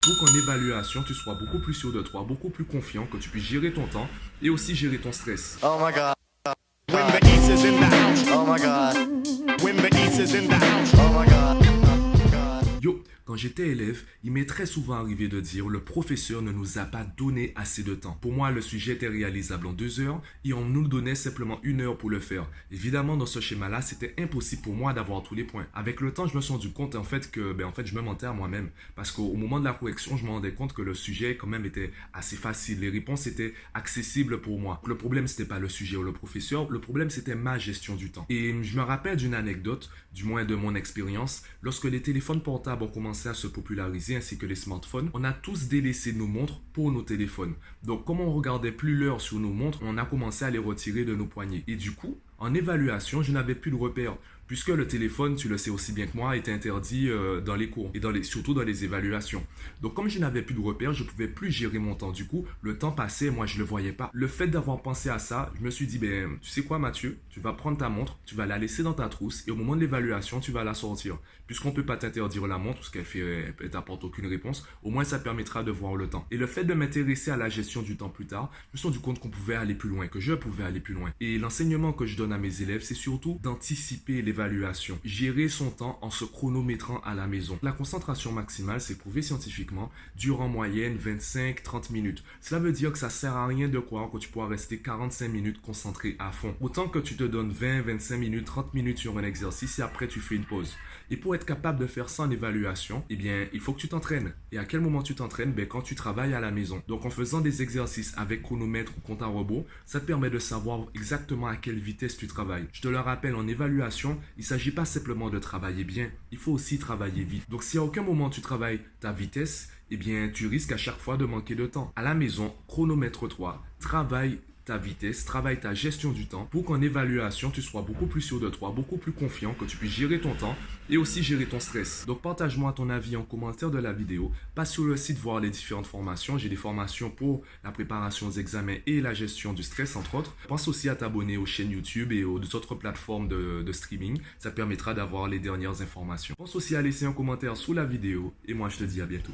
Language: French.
pour qu'en évaluation, tu sois beaucoup plus sûr de toi, beaucoup plus confiant, que tu puisses gérer ton temps et aussi gérer ton stress. Oh my God. When the East is in the house. Oh my God. When the East is in the house. Oh my God. Yo, quand j'étais élève, il m'est très souvent arrivé de dire le professeur ne nous a pas donné assez de temps. Pour moi, le sujet était réalisable en 2 heures et on nous donnait simplement 1 heure pour le faire. Évidemment, dans ce schéma-là, c'était impossible pour moi d'avoir tous les points. Avec le temps, je me suis rendu compte en fait que je me mentais à moi-même parce qu'au moment de la correction, je me rendais compte que le sujet quand même était assez facile. Les réponses étaient accessibles pour moi. Le problème, c'était pas le sujet ou le professeur, le problème c'était ma gestion du temps. Et je me rappelle d'une anecdote, du moins de mon expérience, lorsque les téléphones portables ont commencé à se populariser ainsi que les smartphones, on a tous délaissé nos montres pour nos téléphones. Donc comme on regardait plus l'heure sur nos montres, on a commencé à les retirer de nos poignets. Et du coup, en évaluation, je n'avais plus de repères. Puisque le téléphone, tu le sais aussi bien que moi, était interdit dans les cours et surtout dans les évaluations. Donc comme je n'avais plus de repères, je ne pouvais plus gérer mon temps. Du coup, le temps passait, moi je ne le voyais pas. Le fait d'avoir pensé à ça, je me suis dit, tu sais quoi Mathieu, tu vas prendre ta montre, tu vas la laisser dans ta trousse et au moment de l'évaluation, tu vas la sortir. Puisqu'on ne peut pas t'interdire la montre, parce qu'elle elle t'apporte aucune réponse, au moins ça permettra de voir le temps. Et le fait de m'intéresser à la gestion du temps plus tard, je me suis rendu compte qu'on pouvait aller plus loin, que je pouvais aller plus loin. Et l'enseignement que je donne à mes élèves, c'est surtout d'anticiper l'évaluation. Gérer son temps en se chronométrant à la maison. La concentration maximale, c'est prouvé scientifiquement, dure en moyenne 25-30 minutes. Cela veut dire que ça sert à rien de croire que tu pourras rester 45 minutes concentré à fond. Autant que tu te donnes 20-25 minutes, 30 minutes sur un exercice et après tu fais une pause. Et pour être capable de faire ça en évaluation, il faut que tu t'entraînes. Et à quel moment tu t'entraînes? Quand tu travailles à la maison. Donc en faisant des exercices avec chronomètre ou compte à rebours, ça te permet de savoir exactement à quelle vitesse tu travailles. Je te le rappelle, en évaluation, il ne s'agit pas simplement de travailler bien, il faut aussi travailler vite. Donc si à aucun moment tu travailles ta vitesse, tu risques à chaque fois de manquer de temps. À la maison, chronomètre-toi, travaille ta vitesse, travaille ta gestion du temps pour qu'en évaluation, tu sois beaucoup plus sûr de toi, beaucoup plus confiant, que tu puisses gérer ton temps et aussi gérer ton stress. Donc partage-moi ton avis en commentaire de la vidéo. Passe sur le site voir les différentes formations. J'ai des formations pour la préparation aux examens et la gestion du stress entre autres. Pense aussi à t'abonner aux chaînes YouTube et aux autres plateformes de streaming. Ça permettra d'avoir les dernières informations. Pense aussi à laisser un commentaire sous la vidéo et moi je te dis à bientôt.